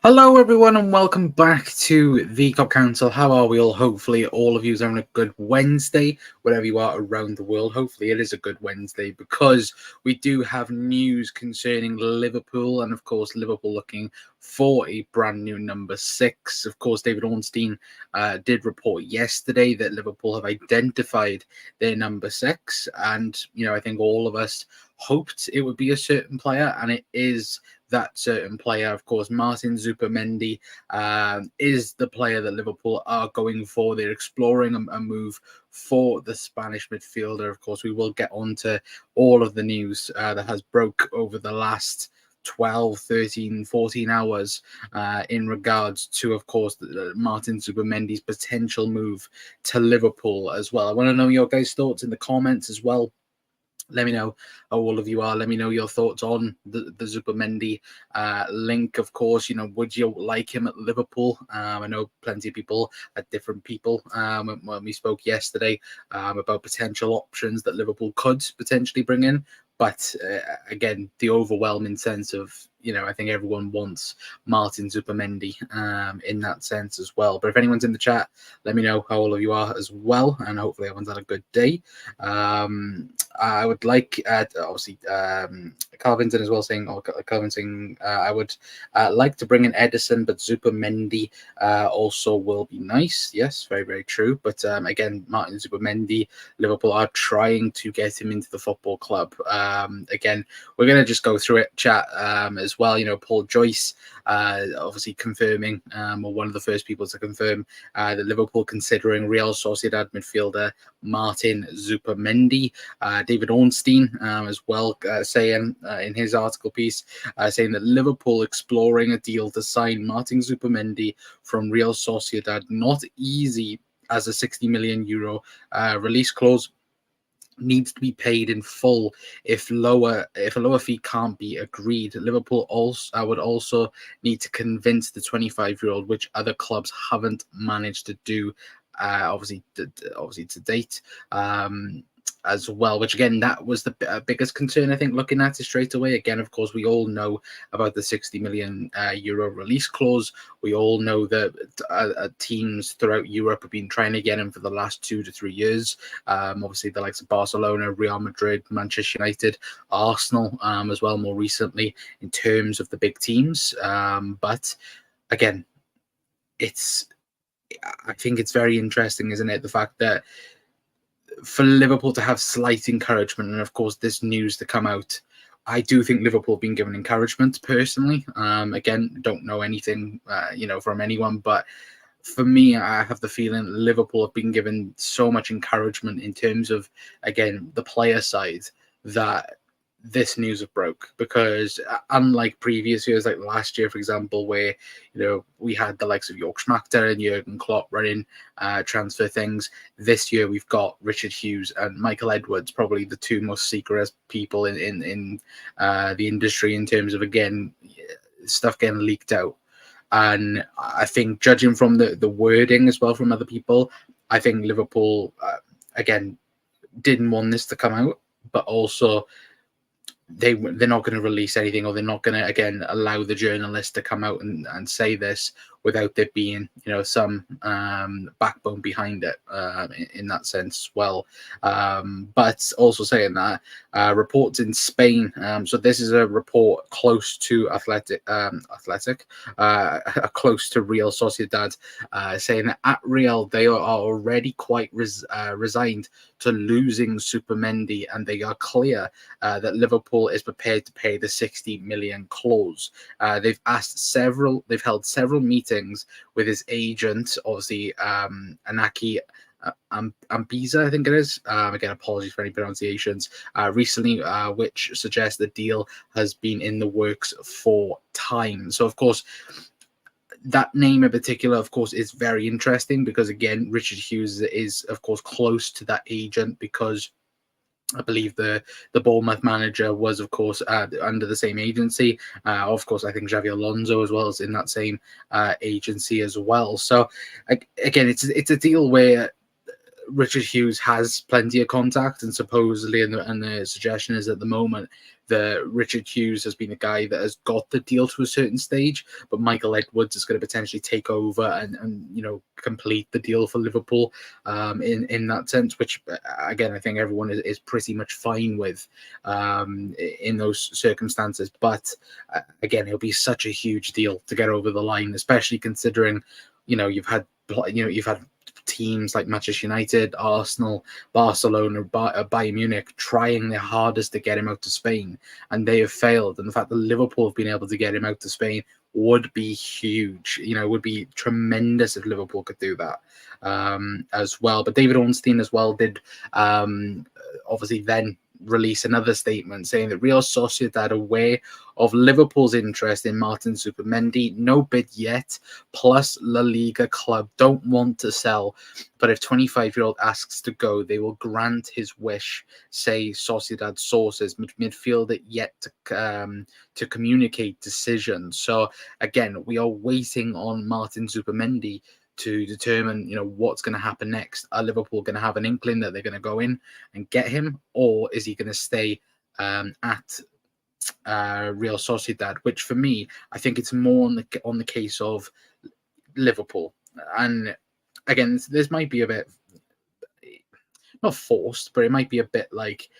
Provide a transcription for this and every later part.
Hello, everyone, and welcome back to the Cop Council. How are we all? Hopefully, all of you are having a good Wednesday, wherever you are around the world. Hopefully, it is a good Wednesday because we do have news concerning Liverpool, and of course, Liverpool looking for a brand new number 6. Of course, David Ornstein did report yesterday that Liverpool have identified their number 6, and I think all of us hoped it would be a certain player, and it is that certain player. Of course, Martin Zubimendi is the player that Liverpool are going for. They're exploring a move for the Spanish midfielder. Of course, we will get on to all of the news that has broke over the last 12, 13, 14 hours in regards to, of course, Martin Zubimendi's potential move to Liverpool as well. I want to know your guys' thoughts in the comments as well. Let me know how all of you are. Let me know your thoughts on the Zubimendi link. Of course, would you like him at Liverpool? I know plenty of people, different people, when we spoke yesterday about potential options that Liverpool could potentially bring in. But again, the overwhelming sense of, I think everyone wants Martin Zubimendi in that sense as well. But if anyone's in the chat, let me know how all of you are as well. And hopefully everyone's had a good day. I would like, obviously, Calvin's in as well saying, I would like to bring in Edison, but Zubimendi also will be nice. Yes, very, very true. But again, Martin Zubimendi, Liverpool are trying to get him into the football club. Again, we're going to just go through it, chat, as well. Paul Joyce obviously confirming, or one of the first people to confirm that Liverpool considering Real Sociedad midfielder Martin Zubimendi. David Ornstein as well saying in his article piece, saying that Liverpool exploring a deal to sign Martin Zubimendi from Real Sociedad. Not easy, as a 60 million euro release clause needs to be paid in full if a lower fee can't be agreed. Liverpool would also need to convince the 25-year-old, which other clubs haven't managed to do, obviously to date. As well, which again, that was the biggest concern, I think, looking at it straight away. Again, of course, we all know about the 60 million euro release clause. We all know that teams throughout Europe have been trying to get him for the last 2 to 3 years. Obviously, the likes of Barcelona, Real Madrid, Manchester United, Arsenal, as well, more recently, in terms of the big teams. But again, I think it's very interesting, isn't it? The fact that for Liverpool to have slight encouragement, and of course this news to come out, I do think Liverpool have been given encouragement personally. Again, don't know anything, from anyone, but for me, I have the feeling Liverpool have been given so much encouragement in terms of, again, the player side, that this news have broke. Because unlike previous years, like last year, for example, where we had the likes of Jörg Schmachter and Jurgen Klopp running transfer things, this year we've got Richard Hughes and Michael Edwards, probably the two most secret people in the industry in terms of, again, stuff getting leaked out. And I think, judging from the wording as well from other people, I think Liverpool again didn't want this to come out, but also they're not going to release anything, or they're not going to, again, allow the journalist to come out and say this without there being some backbone behind it, in that sense as well. But also saying that, reports in Spain, so this is a report close to close to Real Sociedad, saying that at Real they are already quite resigned to losing Zubimendi, and they are clear that Liverpool is prepared to pay the 60 million clause. They've held several meetings with his agent, obviously, Anaki Ambiza, I think it is. Again, apologies for any pronunciations. Recently, which suggests the deal has been in the works for time. So, of course, that name in particular, of course, is very interesting because, again, Richard Hughes is, of course, close to that agent, because I believe the Bournemouth manager was, of course, under the same agency. Of course, I think Xavi Alonso as well is in that same agency as well. So, again, it's a deal where Richard Hughes has plenty of contact, and supposedly, and the suggestion is at the moment that Richard Hughes has been a guy that has got the deal to a certain stage, but Michael Edwards is going to potentially take over and complete the deal for Liverpool in that sense, which again I think everyone is pretty much fine with in those circumstances. But again, it'll be such a huge deal to get over the line, especially considering you've had teams like Manchester United, Arsenal, Barcelona, Bayern Munich trying their hardest to get him out to Spain, and they have failed. And the fact that Liverpool have been able to get him out to Spain would be huge. Would be tremendous if Liverpool could do that as well. But David Ornstein as well did obviously then release another statement saying that Real Sociedad, aware of Liverpool's interest in Martin Zubimendi, no bid yet, plus La Liga club don't want to sell, but if 25-year-old asks to go, they will grant his wish, say Sociedad sources. Midfielder yet to communicate decisions. So again, we are waiting on Martin Zubimendi to determine, what's going to happen next. Are Liverpool going to have an inkling that they're going to go in and get him, or is he going to stay at Real Sociedad? Which for me, I think it's more on the case of Liverpool. And again, this might be a bit not forced, but it might be a bit like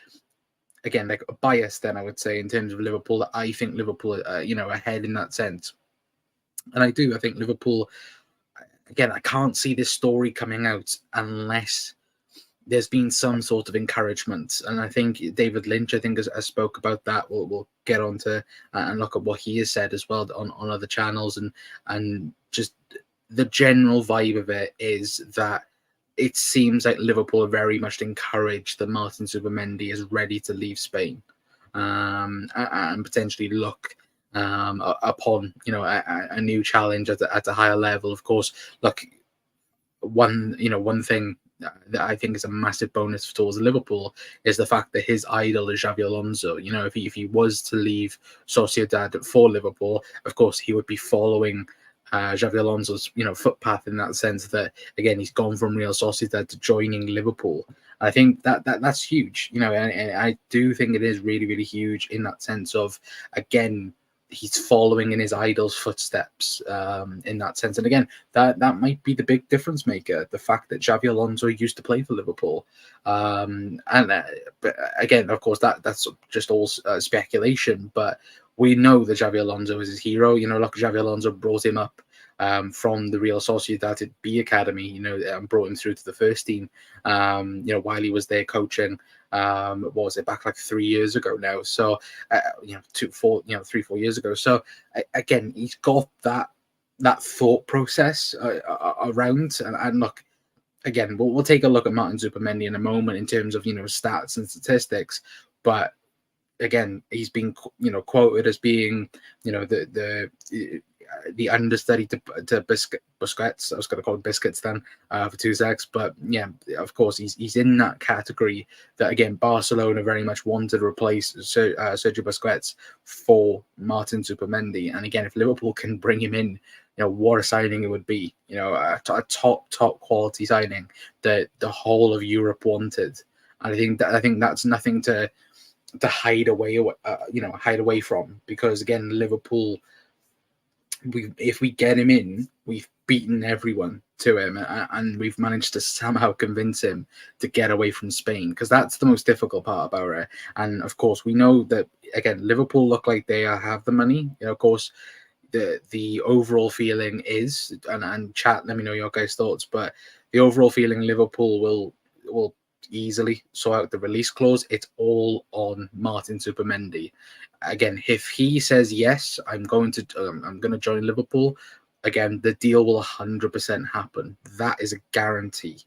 biased. Then I would say in terms of Liverpool, that I think Liverpool, ahead in that sense, and I think Liverpool. Again, I can't see this story coming out unless there's been some sort of encouragement. And I think David Lynch, has spoke about that. We'll get on to and look at what he has said as well on other channels. And just the general vibe of it is that it seems like Liverpool are very much encouraged that Martin Zubimendi is ready to leave Spain and potentially look upon a new challenge at a higher level. Of course, look, one thing that I think is a massive bonus towards Liverpool is the fact that his idol is Xabi Alonso. If he was to leave Sociedad for Liverpool, of course he would be following Xabi Alonso's footpath, in that sense that again he's gone from Real Sociedad to joining Liverpool. I think that's huge, and I do think it is really, really huge in that sense of, again, he's following in his idol's footsteps in that sense. And again, that might be the big difference maker, the fact that Xabi Alonso used to play for Liverpool. But again, of course, that's just all speculation, but we know that Xabi Alonso is his hero. Like Xabi Alonso brought him up from the Real Sociedad B Academy, and brought him through to the first team, while he was there coaching. What was it, back like 3 years ago now? So, 3-4 years ago. So again, he's got that thought process around. And look, again, we'll take a look at Martin Zubimendi in a moment in terms of stats and statistics, but again, he's been quoted as being the understudy to Busquets. I was going to call it Biscuits then for 2 secs, but yeah, of course he's in that category that again Barcelona very much wanted to replace Sergio Busquets for Martin Zubimendi. And again, if Liverpool can bring him in, what a signing it would be. A top quality signing that the whole of Europe wanted. And I think that's nothing to hide away from, because again, Liverpool, if we get him in, we've beaten everyone to him, and we've managed to somehow convince him to get away from Spain, because that's the most difficult part about it. And of course, we know that again, Liverpool look like they have the money. Of course, the overall feeling is, and chat, let me know your guys' thoughts, but the overall feeling Liverpool will easily sort out the release clause. It's all on Martin Zubimendi. Again, if he says yes, I'm going to join Liverpool, again, the deal will 100% happen. That is a guarantee,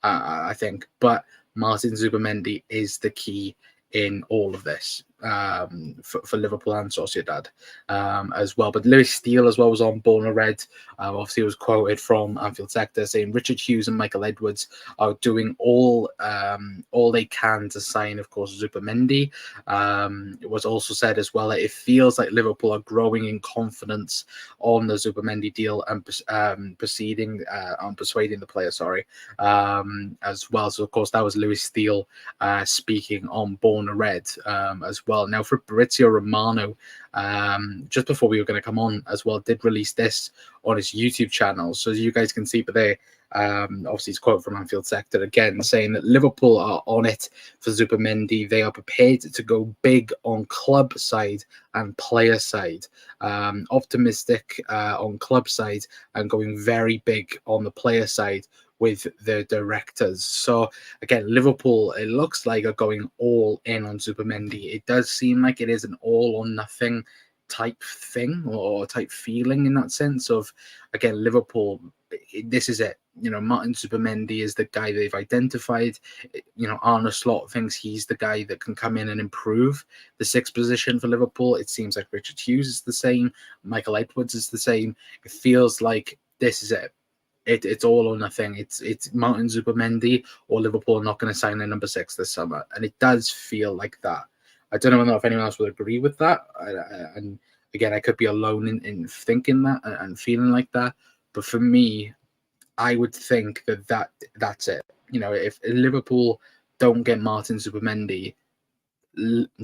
I think. But Martin Zubimendi is the key in all of this. for Liverpool and Sociedad as well. But Lewis Steele as well was on Born Red. Obviously, it was quoted from Anfield Sector saying Richard Hughes and Michael Edwards are doing all they can to sign, of course, Zubimendi. It was also said as well that it feels like Liverpool are growing in confidence on the Zubimendi deal and persuading the player. As well. So of course that was Lewis Steele speaking on Born Red as well. Now Fabrizio Romano, just before we were going to come on as well, did release this on his YouTube channel. So as you guys can see, but there, obviously it's a quote from Anfield Sector again, saying that Liverpool are on it for Zubimendi. They are prepared to go big on club side and player side. Optimistic on club side and going very big on the player side with the directors. So again, Liverpool, it looks like, are going all in on Zubimendi. It does seem like it is an all or nothing type thing or type feeling in that sense of, again, Liverpool, this is it. Martin Zubimendi is the guy they've identified. Arne Slot thinks he's the guy that can come in and improve the sixth position for Liverpool. It seems like Richard Hughes is the same. Michael Edwards is the same. It feels like this is it. It's all or nothing. It's Martin Zubimendi or Liverpool are not going to sign a number 6 this summer. And it does feel like that. I don't know if anyone else would agree with that. And again, I could be alone in thinking that and feeling like that. But for me, I would think that's it. If Liverpool don't get Martin Zubimendi,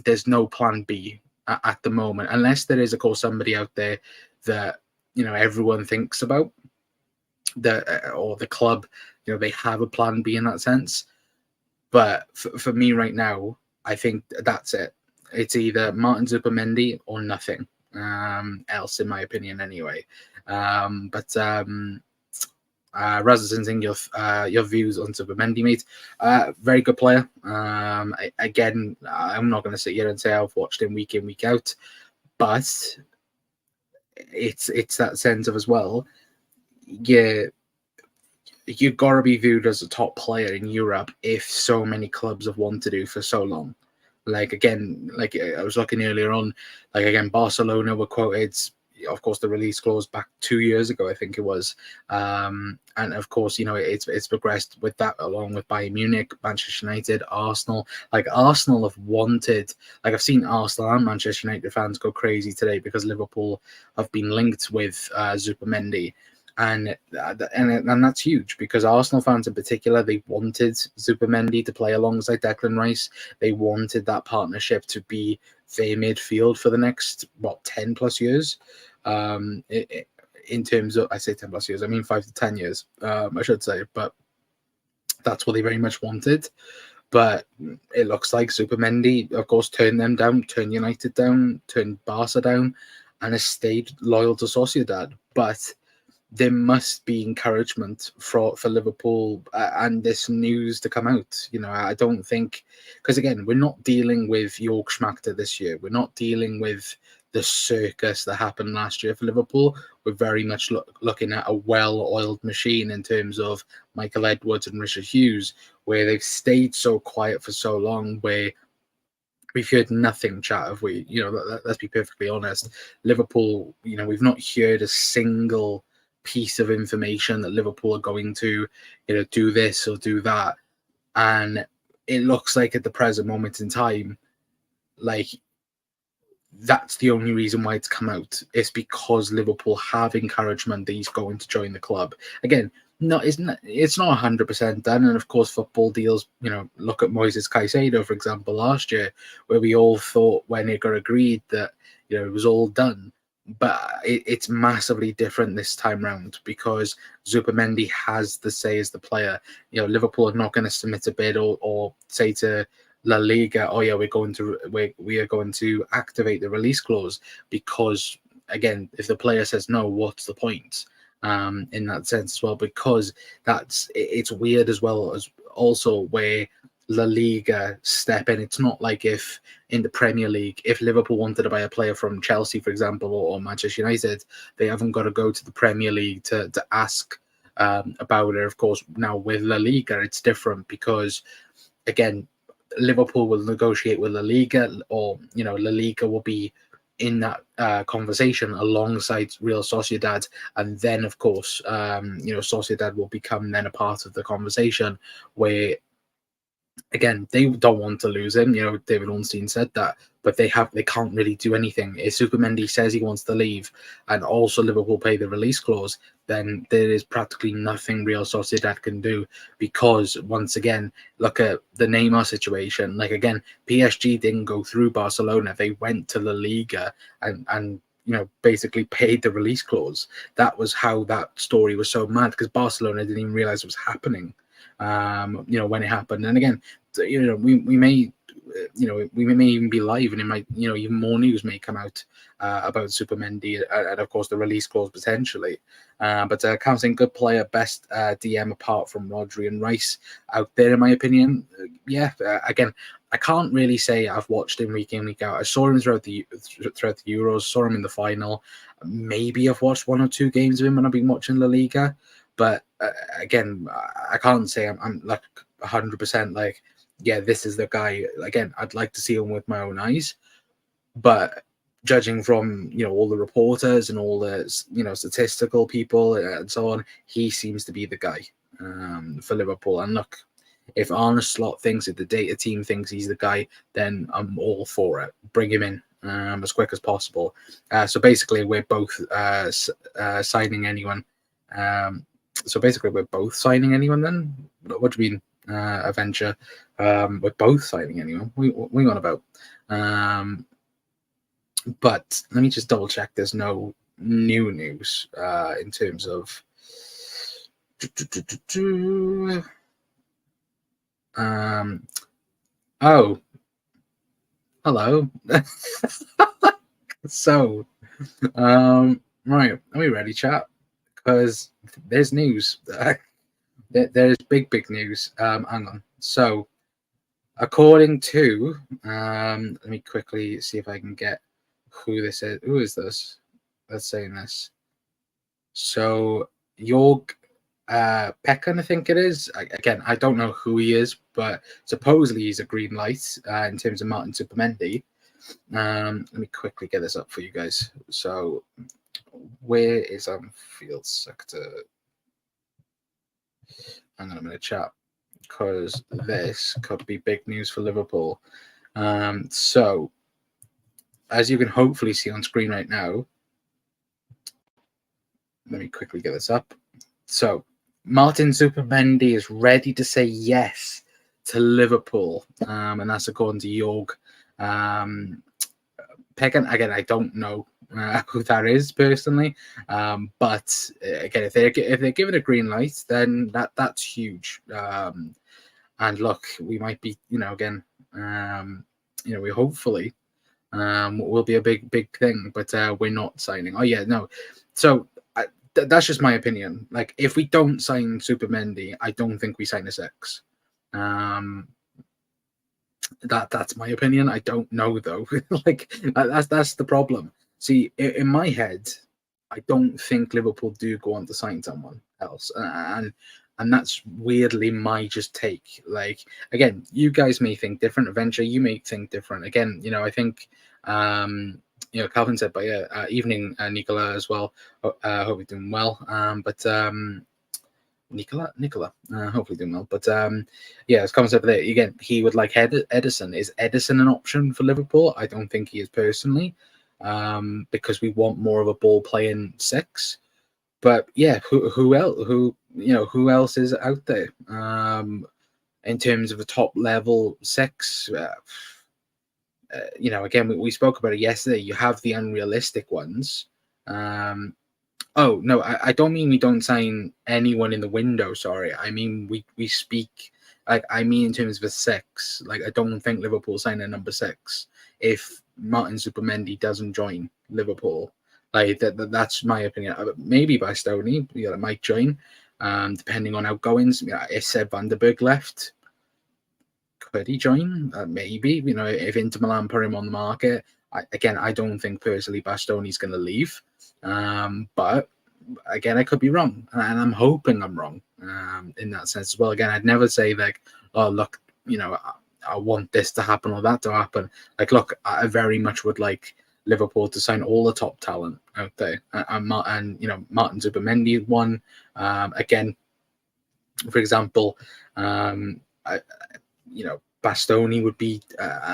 there's no plan B at the moment. Unless there is, of course, somebody out there that, everyone thinks about. Or the club, they have a plan B in that sense. But for me right now, I think that's it. It's either Martin Zubimendi or nothing else, in my opinion, anyway. But Razza Singh, your views on Zubimendi, mate. Very good player. Again, I'm not going to sit here and say I've watched him week in, week out, but it's that sense of as well. Yeah, you've got to be viewed as a top player in Europe if so many clubs have wanted to for so long. Like I was looking earlier on, Barcelona were quoted, of course, the release clause back 2 years ago, I think it was. And of course, it's progressed with that along with Bayern Munich, Manchester United, Arsenal. Arsenal have wanted, I've seen Arsenal and Manchester United fans go crazy today because Liverpool have been linked with Zubimendi. And that's huge because Arsenal fans in particular, they wanted Zubimendi to play alongside Declan Rice. They wanted that partnership to be their midfield for the next 10 plus years. In terms of, I say 10 plus years, I mean 5 to 10 years, I should say. But that's what they very much wanted. But it looks like Zubimendi, of course, turned them down, turned United down, turned Barca down, and has stayed loyal to Sociedad. But there must be encouragement for Liverpool and this news to come out. I don't think, because again, we're not dealing with York Schmachter this year. We're not dealing with the circus that happened last year for Liverpool. We're very much looking at a well-oiled machine in terms of Michael Edwards and Richard Hughes, where they've stayed so quiet for so long, where we've heard nothing, chat, have we? Let's be perfectly honest. Liverpool, we've not heard a single piece of information that Liverpool are going to, do this or do that. And it looks like at the present moment in time, that's the only reason why it's come out. It's because Liverpool have encouragement that he's going to join the club. Again, it's not 100% done. And of course, football deals, look at Moises Caicedo, for example, last year, where we all thought when it got agreed that, it was all done. But it's massively different this time round because Zubimendi has the say as the player. Liverpool are not going to submit a bid or say to La Liga, oh yeah, we are going to activate the release clause, because again, if the player says no, what's the point? In that sense as well, because it's weird as well as also where La Liga step in. It's not like if in the Premier League, if Liverpool wanted to buy a player from Chelsea, for example, or Manchester United, they haven't got to go to the Premier League to ask about it. Of course, now with La Liga, it's different because, again, Liverpool will negotiate with La Liga, or La Liga will be in that conversation alongside Real Sociedad, and then of course Sociedad will become then a part of the conversation where, again, they don't want to lose him. David Ornstein said that, but they can't really do anything. If Zubimendi says he wants to leave, and also Liverpool pay the release clause, then there is practically nothing Real Sociedad can do, because once again, look at the Neymar situation. Like, again, PSG didn't go through Barcelona; they went to La Liga and basically paid the release clause. That was how that story was so mad, because Barcelona didn't even realize it was happening. When it happened. And again, we may even be live, and it might, even more news may come out about Zubimendi, and of course the release clause potentially. But counting good player, best DM apart from Rodri and Rice out there, in my opinion. Again, I can't really say I've watched him week in, week out. I saw him throughout the Euros, saw him in the final. Maybe I've watched 1 or 2 games of him when I've been watching La Liga. But again, I can't say I'm like 100% like, yeah, this is the guy. Again, I'd like to see him with my own eyes. But judging from, all the reporters and all the, statistical people and so on, he seems to be the guy for Liverpool. And look, if Arne Slot thinks, if the data team thinks he's the guy, then I'm all for it. Bring him in as quick as possible. So basically, we're both signing anyone. So basically, we're both signing anyone then? What do you mean, Adventure? We're both signing anyone. What are you on about? But let me just double check there's no new news in terms of... oh, hello. So, right, are we ready, chat? Because there's news. There's big news. Hang on. So, according to, let me quickly see if I can get who this is. Who is this that's saying this? So, Jorg Peckham, I think it is. Again, I don't know who he is, but supposedly he's a green light in terms of Martin Zubimendi. Let me quickly get this up for you guys. So, where is field sector? I'm going to chat, because this could be big news for Liverpool. So, as you can hopefully see on screen right now, let me quickly get this up. So, Martin Zubimendi is ready to say yes to Liverpool, and that's according to Jorg Peckham. Again, I don't know who that is personally, but again, if they're given a green light, then that's huge. And look, we might be, again, we hopefully will be a big thing, but we're not signing. Oh yeah, no. So that's just my opinion. Like, if we don't sign Zubimendi, I don't think we sign a 6. That's my opinion. I don't know though. Like, that's the problem. See, in my head, I don't think Liverpool do go on to sign someone else, and that's weirdly my just take. Like, again, you guys may think different. Eventually, you may think different. Again, I think Calvin said, "By evening, Nicola as well. Hope you're doing well." But Nicola, hopefully doing well. But yeah, as Colin said there, again, he would like Edison. Is Edison an option for Liverpool? I don't think he is personally, because we want more of a ball playing 6. But yeah, who else? Who else is out there in terms of a top level 6? Again, we spoke about it yesterday. You have the unrealistic ones. Oh, no, I don't mean we don't sign anyone in the window, sorry. I mean, we speak, like, I mean in terms of a 6. Like, I don't think Liverpool sign a number 6 if Martin Zubimendi doesn't join Liverpool. Like, that's my opinion. Maybe Bastoni, might join, depending on outgoings. If Seb van der Berg left, could he join? Maybe, if Inter Milan put him on the market. I don't think personally Bastoni's going to leave. But again, I could be wrong, and I'm hoping I'm wrong in that sense as well. Again, I'd never say like, oh look, I want this to happen or that to happen. Like, look, I very much would like Liverpool to sign all the top talent out there, and you know, Martin Zubimendi is one. Again, for example, you know, Bastoni would be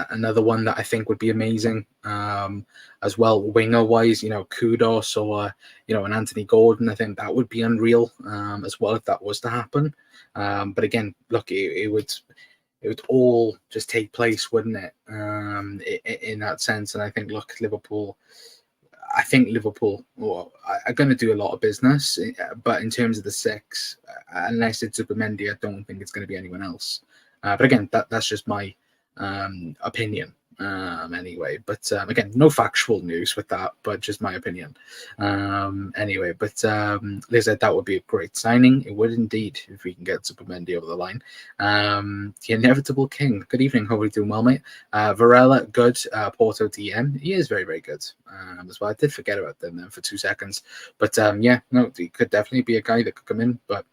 another one that I think would be amazing as well. Winger wise, you know, Kudos or you know, an Anthony Gordon, I think that would be unreal as well if that was to happen. But again, look, it would all just take place, wouldn't it? In that sense, and I think, look, Liverpool. I think Liverpool are going to do a lot of business, but in terms of the six, unless it's Zubimendi, I don't think it's going to be anyone else. But again, that's just my opinion anyway. But again, no factual news with that, but just my opinion anyway. But like I said, that would be a great signing. It would indeed, if we can get Zubimendi over the line. The inevitable king. Good evening. Hope you're doing well, mate. Varela, good. Porto DM. He is very, very good as well. I did forget about them then for 2 seconds. But yeah, no, he could definitely be a guy that could come in. But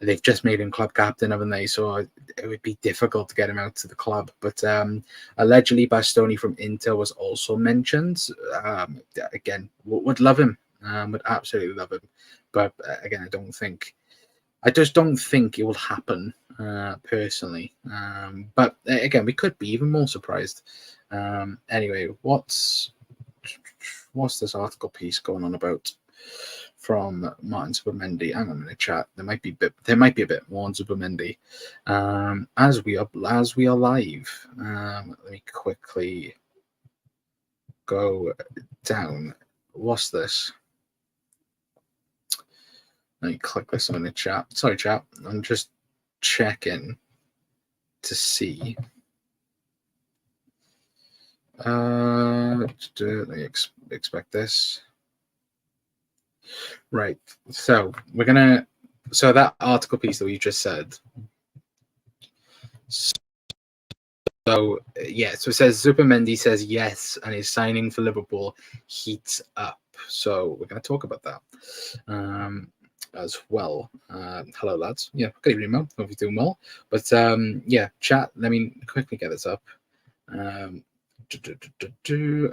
they've just made him club captain, haven't they? So it would be difficult to get him out to the club. But allegedly, Bastoni from Inter was also mentioned. Again, would love him. Would absolutely love him. But again, I just don't think it will happen personally. But again, we could be even more surprised. Anyway, what's this article piece going on about? From Martin Zubimendi. Hang on in the chat. There might be a bit more on Zubimendi. As we are live. Let me quickly go down. What's this? Let me click this on in the chat. Sorry, chat. I'm just checking to see. Let me expect this. Right. So we're gonna. So that article piece that we just said. So yeah. So it says Zubimendi says yes and is signing for Liverpool heats up. So we're gonna talk about that as well. Hello, lads. Yeah. Good evening, Mo. Hope you're doing well. But yeah, chat. Let me quickly get this up.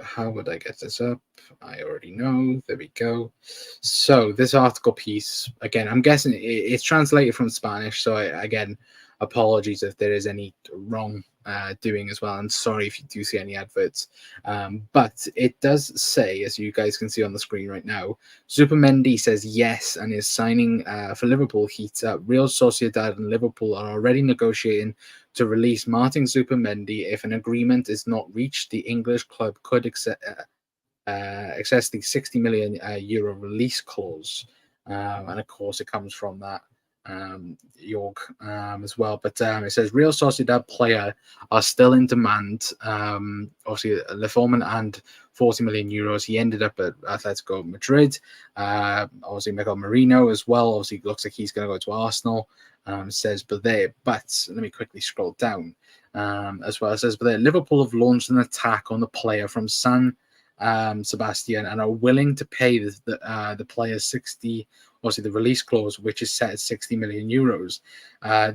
How would I get this up? I already know. There we go. So this article piece, again, I'm guessing it's translated from Spanish. So again, apologies if there is any wrong doing as well. I'm sorry if you do see any adverts. But it does say, as you guys can see on the screen right now, Zubimendi says yes and is signing for Liverpool heats up. Real Sociedad and Liverpool are already negotiating to release Martin Zubimendi. If an agreement is not reached, the English club could access the 60 million euro release clause. And of course, it comes from that York as well. But it says Real Sociedad player are still in demand. Obviously, Leforman and 40 million euros. He ended up at Atletico Madrid. Obviously, Miguel Merino as well. Obviously, looks like he's going to go to Arsenal. Says, but let me quickly scroll down as well. It says, but there, Liverpool have launched an attack on the player from San Sebastian and are willing to pay the player's 60, obviously the release clause, which is set at 60 million euros.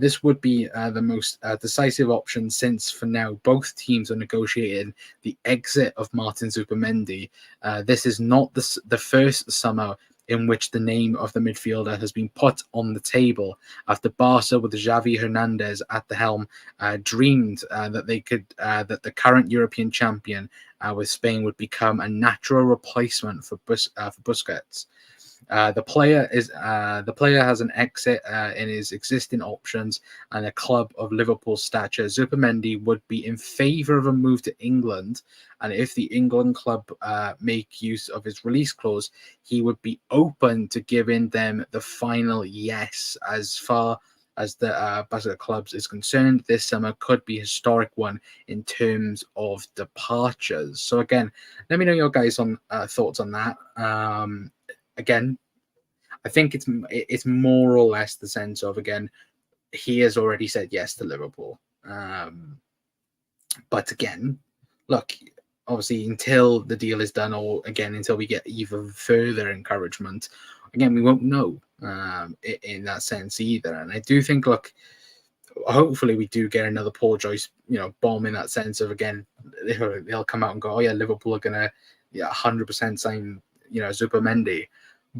This would be the most decisive option since, for now, both teams are negotiating the exit of Martin Zubimendi. This is not the first summer in which the name of the midfielder has been put on the table after Barca, with Xavi Hernandez at the helm, dreamed that the current European champion with Spain would become a natural replacement for Busquets. The player has an exit in his existing options and a club of Liverpool stature. Zubimendi would be in favour of a move to England, and if the England club make use of his release clause, he would be open to giving them the final yes. As far as the Basel clubs is concerned, this summer could be a historic one in terms of departures. So again, let me know your guys' thoughts on that. Again, I think it's more or less the sense of, again, he has already said yes to Liverpool. But again, look, obviously until the deal is done, or again, until we get even further encouragement, again, we won't know in that sense either. And I do think, look, hopefully we do get another Paul Joyce, bomb in that sense of, again, they'll come out and go, oh yeah, Liverpool are gonna 100% sign Zubimendi.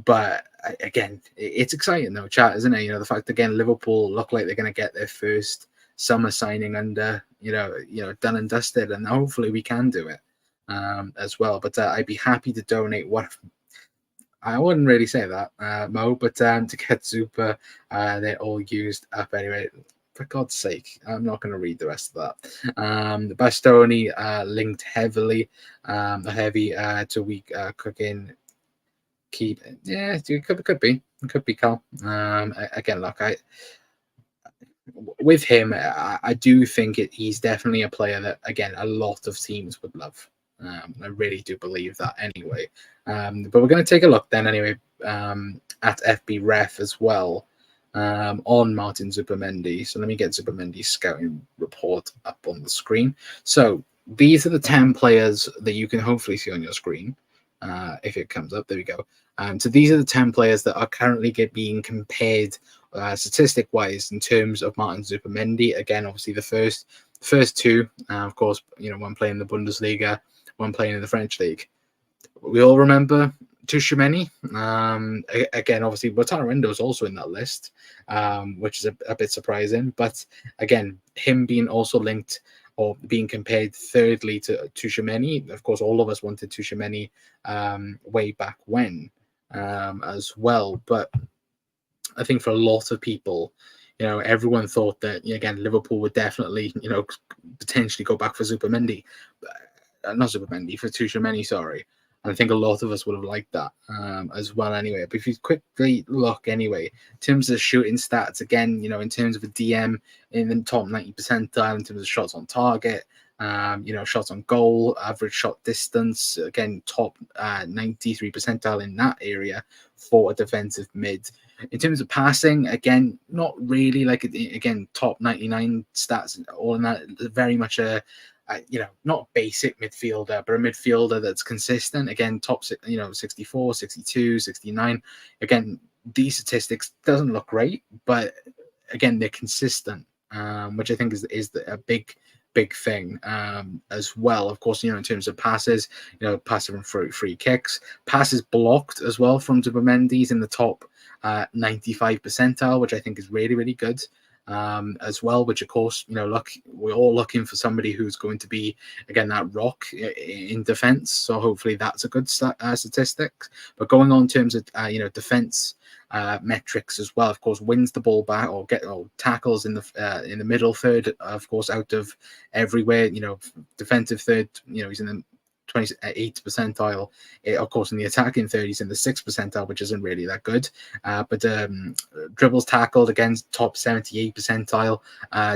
But again, it's exciting though, chat, isn't it? The fact, again, Liverpool look like they're going to get their first summer signing under done and dusted, and hopefully we can do it as well. But I'd be happy to donate what. I wouldn't really say that, Mo, but to get Zupa, they're all used up anyway. For God's sake, I'm not going to read the rest of that. The Bastoni linked heavily, to weak cooking. Keep, yeah, it could be Carl. Again, look, with him, I do think he's definitely a player that, again, a lot of teams would love. I really do believe that anyway. But we're going to take a look then anyway at FB Ref as well on Martin Zubimendi. So let me get Zubimendi's scouting report up on the screen. So these are the 10 players that you can hopefully see on your screen. If it comes up, there we go. So these are the 10 players that are currently being compared statistic-wise in terms of Martin Zubimendi. Again, obviously the first two, of course, one playing in the Bundesliga, one playing in the French league. We all remember Zubimendi. Again, obviously, Wataru is also in that list, which is a bit surprising. But again, him being also linked or being compared thirdly to Zubimendi. Of course, all of us wanted Zubimendi way back when as well. But I think for a lot of people, everyone thought that, again, Liverpool would definitely, potentially go back for Zubimendi. Not Zubimendi, for Zubimendi, sorry. And I think a lot of us would have liked that as well anyway. But if you quickly look anyway, in terms of shooting stats, again, in terms of a DM in the top 90 percentile, in terms of shots on target, shots on goal, average shot distance, again, top 93 percentile in that area for a defensive mid. In terms of passing, again, not really again, top 99 stats, all in that, very much not basic midfielder, but a midfielder that's consistent. Again, top, 64, 62, 69. Again, these statistics doesn't look great, but again, they're consistent, which I think is a big thing as well. Of course, in terms of passes, passes from free kicks, passes blocked as well from Zubimendi's in the top 95 percentile, which I think is really, really good. As well, which of course, look, we're all looking for somebody who's going to be, again, that rock in defense. So hopefully that's a good statistic. But going on in terms of defense metrics as well, of course, wins the ball back or tackles in the middle third, of course, out of everywhere. Defensive third, he's in the 28th percentile. Of course, in the attacking third, he's in the 6th percentile, which isn't really that good. But dribbles tackled, against top 78 percentile.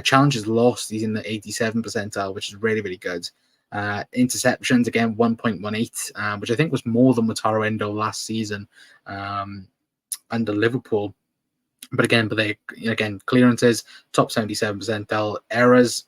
Challenges lost, he's in the 87 percentile, which is really, really good. Interceptions, again, 1.18, which I think was more than Wataru Endo last season under Liverpool. But clearances, top 77 percentile. Errors,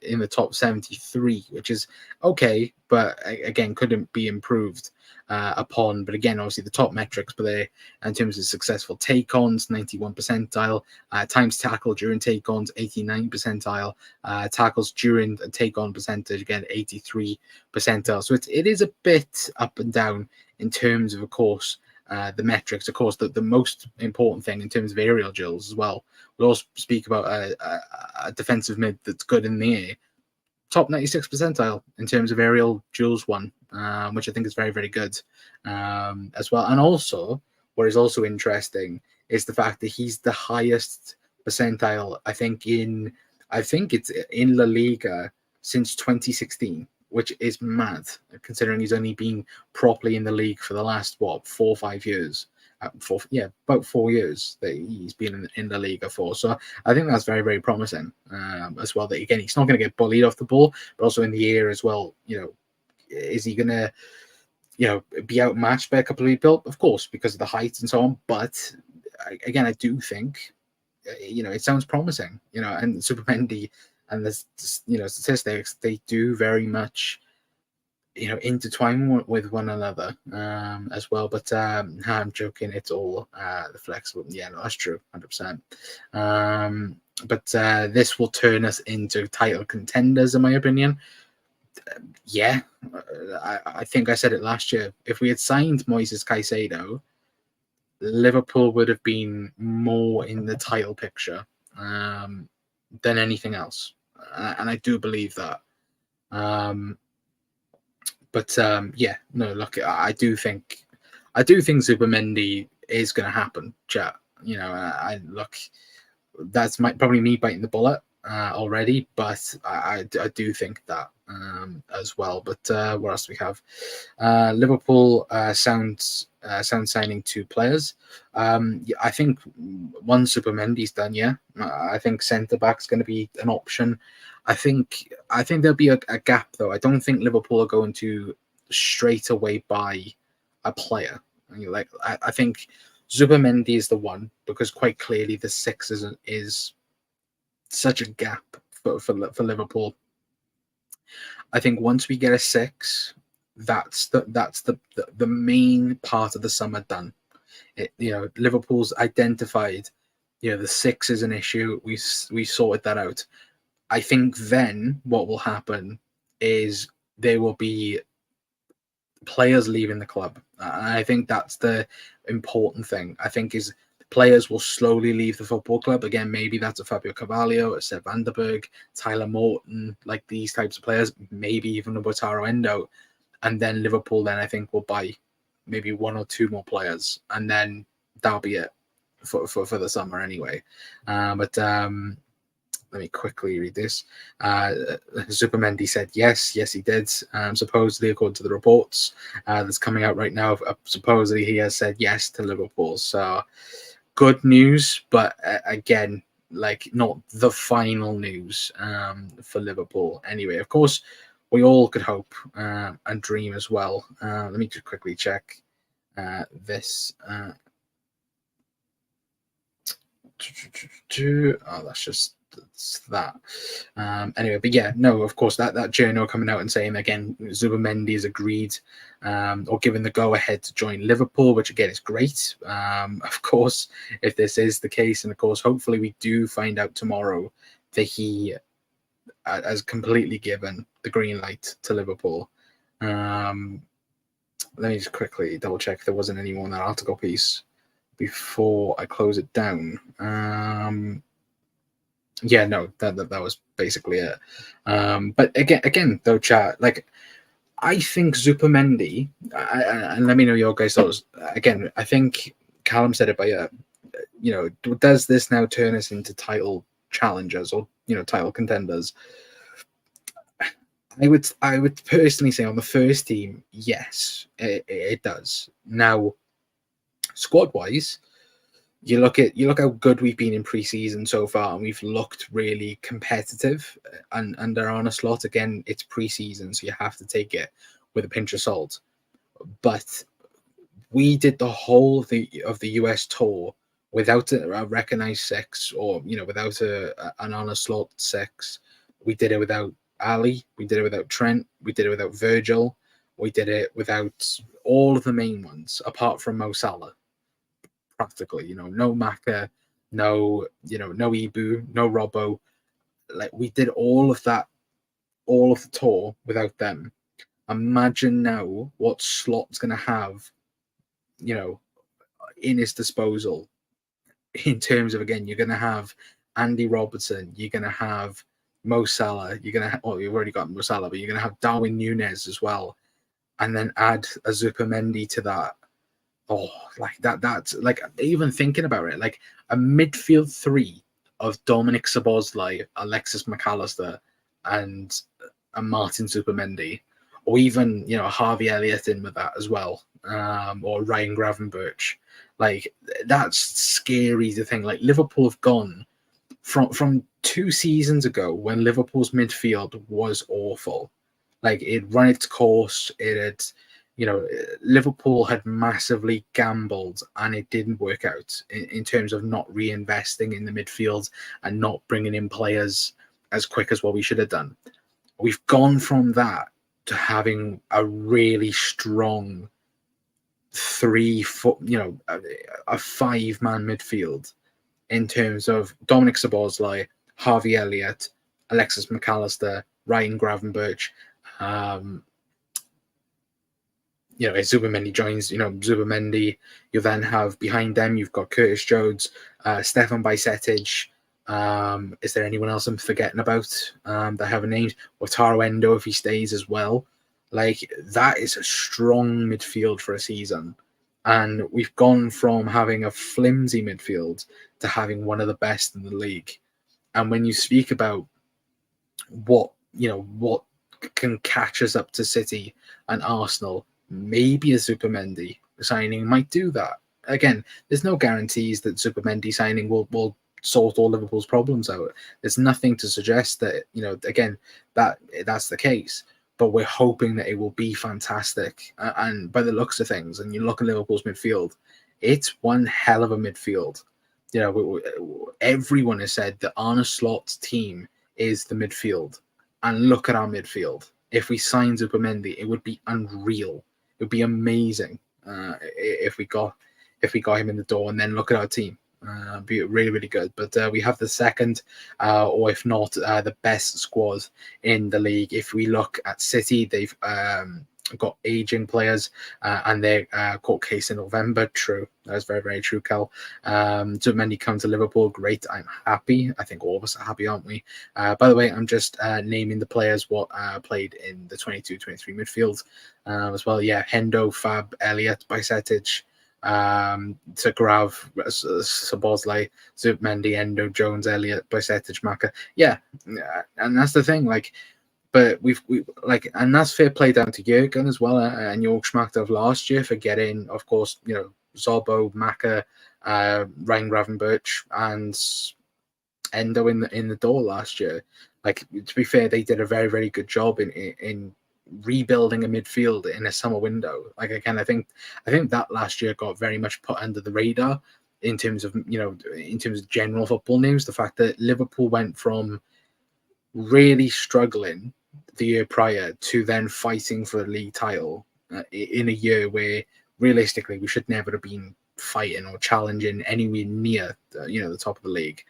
in the top 73, which is okay, but again, couldn't be improved upon. But again, obviously the top metrics, but they, in terms of successful take-ons, 91 percentile. Times tackle during take-ons, 89 percentile. Tackles during the take-on percentage, again, 83 percentile. So it is a bit up and down in terms of course, the metrics. Of course, the most important thing in terms of aerial drills as well. We'll also speak about a defensive mid that's good in the air. Top 96 percentile in terms of aerial duels won, which I think is very, very good as well. And also, what is also interesting is the fact that he's the highest percentile, I think it's in La Liga since 2016. Which is mad, considering he's only been properly in the league for the last 4 or 5 years. About 4 years that he's been in the league for. So I think that's very, very promising as well. That again, he's not going to get bullied off the ball, but also in the air as well. Is he going to, be outmatched by a couple of people? Of course, because of the height and so on. But again, I do think, it sounds promising. And Zubimendi and the statistics, they do very much intertwine with one another as well. But I'm joking, it's all the flexible. Yeah, no, that's true, 100%. But this will turn us into title contenders, in my opinion. Yeah, I think I said it last year. If we had signed Moises Caicedo, Liverpool would have been more in the title picture than anything else, and I do believe that. Um, but yeah, no, look, I do think Zubimendi is going to happen, chat. You know, I look, that's probably me biting the bullet already, but I do think that as well. But what else do we have? Liverpool sound signing 2 players. Yeah, I think one Zubimendi's done. Yeah, I think centre back's going to be an option. I think there'll be a gap though. I don't think Liverpool are going to straight away buy a player. Like I think Zubimendi is the one because quite clearly the 6 is such a gap for Liverpool. I think once we get a 6, that's the main part of the summer done. Liverpool's identified, the 6 is an issue. We sorted that out. I think then what will happen is there will be players leaving the club. I think that's the important thing. I think is players will slowly leave the football club. Again, maybe that's a Fabio Carvalho, a Seb Vanderberg, Tyler Morton, like these types of players, maybe even a Wataru Endo. And then Liverpool then I think will buy maybe 1 or 2 more players. And then that'll be it for the summer anyway. But let me quickly read this. Zubimendi said yes, he did. Supposedly, according to the reports that's coming out right now, supposedly he has said yes to Liverpool. So good news, but again, like not the final news for Liverpool. Anyway, of course, we all could hope and dream as well. Let me just quickly check this. Oh, that's just that. Anyway, but yeah, no, of course, that journal coming out and saying again, Zubimendi is agreed or given the go ahead to join Liverpool, which again is great. Of course, if this is the case, and of course, hopefully, we do find out tomorrow that he has completely given the green light to Liverpool. Let me just quickly double check if there wasn't any more in that article piece before I close it down. Yeah, no, that was basically it. But again, though, chat, like I think Zubimendi, and let me know your guys' thoughts. Again, I think Callum said it, but does this now turn us into title challengers or title contenders? I would personally say on the first team, yes, it does. Now, squad wise, you look how good we've been in pre-season so far, and we've looked really competitive. And under Arne Slot, again, it's pre-season, so you have to take it with a pinch of salt. But we did the whole of the US tour without a recognized 6, or without an Arne Slot 6. We did it without Ali. We did it without Trent. We did it without Virgil. We did it without all of the main ones, apart from Mo Salah. Practically, no Maka, no Ibu, no Robbo. Like we did all of that, all of the tour without them. Imagine now what Slot's going to have, in his disposal. In terms of, again, you're going to have Andy Robertson, you're going to have Mo Salah, you're going to have, you've already got Mo Salah, but you're going to have Darwin Núñez as well, and then add a Zubimendi to that. Oh, like that's like, even thinking about it, like a midfield 3 of Dominic Szoboszlai, Alexis McAllister, and Martin Zubimendi, or even Harvey Elliott in with that as well, or Ryan Gravenberch. Like that's scary to think. Like Liverpool have gone from 2 seasons ago when Liverpool's midfield was awful. Like it run its course. It had, Liverpool had massively gambled and it didn't work out in terms of not reinvesting in the midfield and not bringing in players as quick as what we should have done. We've gone from that to having a really strong 3 foot, a 5-man midfield. in terms of Dominic Szoboszlai, Harvey Elliott, Alexis McAllister, Ryan Gravenberch. As Zubimendi joins, Zubimendi, you then have behind them, you've got Curtis Jones, Stefan Bajcetic. Is there anyone else I'm forgetting about that have a name? Or Taro Endo if he stays as well. Like, that is a strong midfield for a season. And we've gone from having a flimsy midfield to having one of the best in the league. And when you speak about what can catch us up to City and Arsenal, maybe a Zubimendi signing might do that. Again, there's no guarantees that Zubimendi signing will sort all Liverpool's problems out. There's nothing to suggest that, again, that's the case. But we're hoping that it will be fantastic. And by the looks of things, and you look at Liverpool's midfield, it's one hell of a midfield. Everyone has said that Arne Slot's team is the midfield. And look at our midfield. If we signed Zubimendi, it would be unreal. It would be amazing if we got him in the door. And then look at our team. Be really, really good. But we have the second, or if not, the best squad in the league. If we look at City, they've got aging players, and they court case in November. True, that's very, very true, Cal. Zubimendi come to Liverpool. Great, I'm happy. I think all of us are happy, aren't we? By the way, I'm just naming the players what played in the 22-23 midfield as well. Yeah, Hendo, Fab, Elliott, Bajcetic, to Grav, Szoboszlai, Zubimendi, Endo, Jones, Elliott, Bajcetic, Maka. Yeah, and that's the thing. But and that's fair play down to Jurgen as well, and Jörg Schmacht of last year for getting, of course, Zobo, Maka, Ryan Gravenberch, and Endo in the door last year. To be fair, they did a very, very good job in rebuilding a midfield in a summer window. Again, I think that last year got very much put under the radar in terms of general football news. The fact that Liverpool went from really struggling the year prior to then fighting for a league title in a year where realistically we should never have been fighting or challenging anywhere near the top of the league.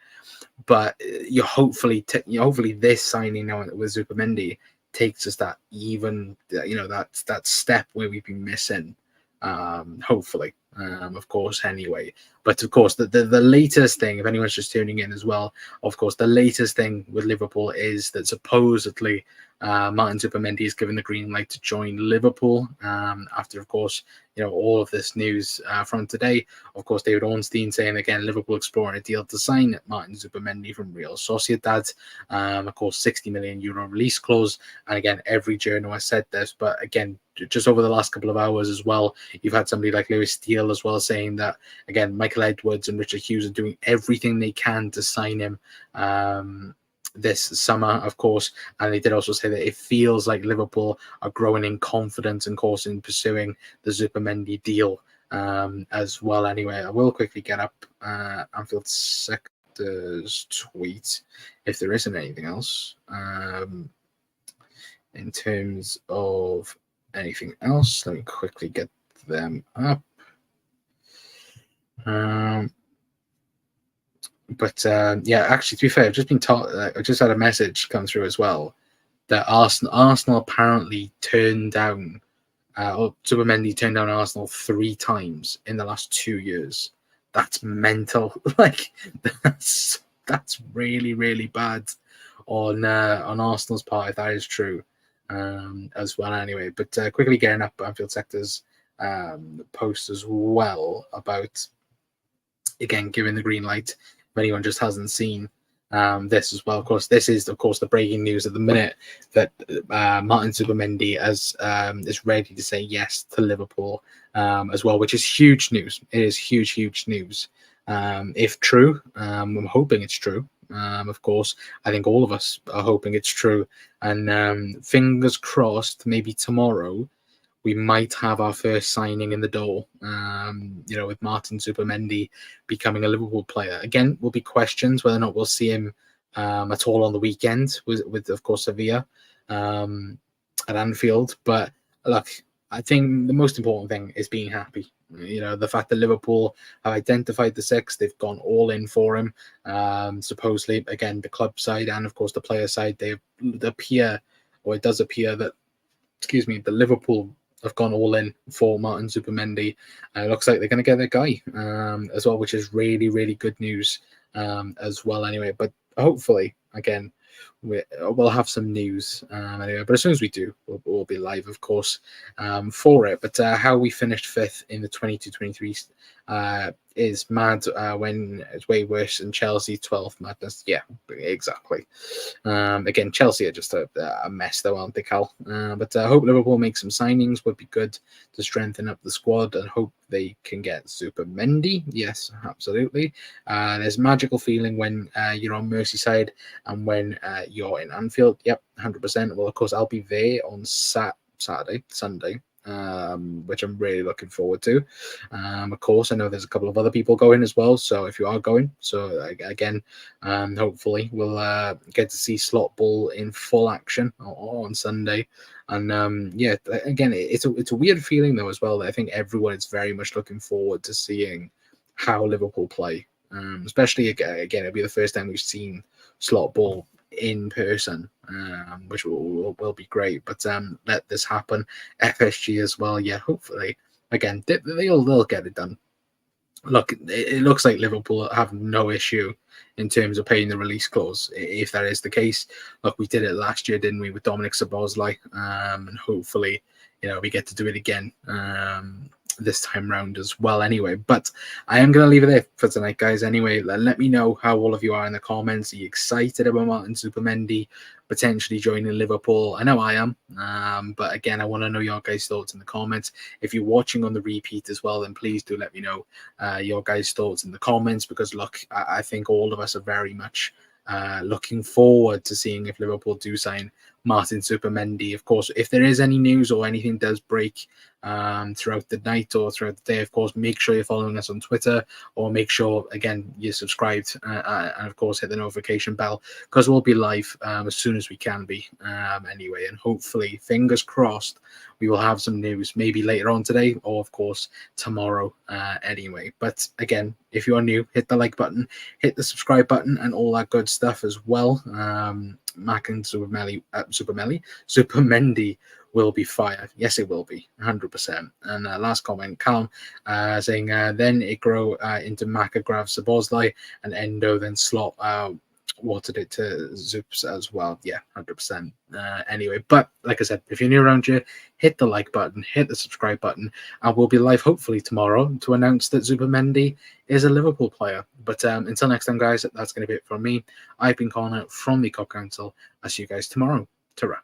But you hopefully this signing now with Zubimendi takes us that even that step where we've been missing. Hopefully, of course, anyway. But of course, the latest thing, if anyone's just tuning in as well, of course, the latest thing with Liverpool is that supposedly Martin Zubimendi is given the green light to join Liverpool after, of course, all of this news from today. Of course, David Ornstein saying again, Liverpool exploring a deal to sign Martin Zubimendi from Real Sociedad. Of course, €60 million release clause. And again, every journal has said this, but again, just over the last couple of hours as well, you've had somebody like Lewis Steele as well saying that, again, Michael Edwards and Richard Hughes are doing everything they can to sign him this summer, of course. And they did also say that it feels like Liverpool are growing in confidence and, of course, in pursuing the Zubimendi deal as well. Anyway, I will quickly get up Anfield Sector's tweet if there isn't anything else in terms of anything else. Let me quickly get them up. Yeah, actually, to be fair, I've just been taught. I just had a message come through as well that Arsenal apparently turned down, or Zubimendi turned down Arsenal 3 times in the last 2 years. That's mental. That's really, really bad on Arsenal's part, if that is true, as well. Anyway, but quickly getting up Anfield Sector's post as well about, again, giving the green light. If anyone just hasn't seen this as well, of course, this is, of course, the breaking news at the minute that Martin Zubimendi is ready to say yes to Liverpool as well, which is huge news. It is huge, huge news. If true, I'm hoping it's true. Of course, I think all of us are hoping it's true. And fingers crossed, maybe tomorrow, we might have our first signing in the door, with Martin Zubimendi becoming a Liverpool player. Again, will be questions whether or not we'll see him at all on the weekend with of course, Sevilla at Anfield. But look, I think the most important thing is being happy. You know, the fact that Liverpool have identified the six, they've gone all in for him. Supposedly, again, the club side and of course the player side, they appear, or it does appear that, excuse me, the Liverpool have gone all in for Martin Zubimendi. It looks like they're going to get their guy as well, which is really, really good news as well. Anyway, but hopefully, again, we'll have some news anyway. But as soon as we do, we'll be live, of course, for it. But how we finished fifth in the 22-23 is mad when it's way worse than Chelsea 12th. Madness. Yeah, exactly. Again, Chelsea are just a mess, though, aren't they, Cal? But I hope Liverpool make some signings. Would be good to strengthen up the squad, and hope they can get Zubimendi. Yes, absolutely. There's a magical feeling when you're on Merseyside and when you're in Anfield. Yep, 100%. Well, of course, I'll be there on Sunday. Which I'm really looking forward to. Of course, I know there's a couple of other people going as well. So if you are going, so again, hopefully we'll get to see slot ball in full action on Sunday. And yeah, again, it's a weird feeling though as well. That I think everyone is very much looking forward to seeing how Liverpool play. Especially again, it'll be the first time we've seen slot ball in person, which will be great. But let this happen. FSG as well, yeah. Hopefully, again, they'll get it done. Look, it looks like Liverpool have no issue in terms of paying the release clause. If that is the case, look, we did it last year, didn't we, with Dominic Szoboszlai? And hopefully, we get to do it again this time round as well anyway. But I am going to leave it there for tonight, guys. Anyway, let me know how all of you are in the comments. Are you excited about Martin Zubimendi potentially joining Liverpool? I know I am. But again, I want to know your guys' thoughts in the comments. If you're watching on the repeat as well, then please do let me know your guys' thoughts in the comments, because look, I think all of us are very much looking forward to seeing if Liverpool do sign Martin Zubimendi. Of course, if there is any news or anything does break throughout the night or throughout the day, of course, make sure you're following us on Twitter, or make sure, again, you're subscribed and of course hit the notification bell, because we'll be live as soon as we can be anyway. And hopefully, fingers crossed, we will have some news maybe later on today, or of course tomorrow anyway. But again, if you are new, hit the like button, hit the subscribe button, and all that good stuff as well. Mac and Zubimendi will be fired. Yes, it will be 100%. And last comment, Callum saying then it grow into Makagrav, Szoboszlai, and Endo, then slot watered it to Zups as well. Yeah, 100%. Anyway, but like I said, if you're new around here, hit the like button, hit the subscribe button, and we'll be live hopefully tomorrow to announce that Zubimendi is a Liverpool player. But until next time, guys, that's going to be it from me. I've been Connor from the Cop Council. I'll see you guys tomorrow. Ta-ra.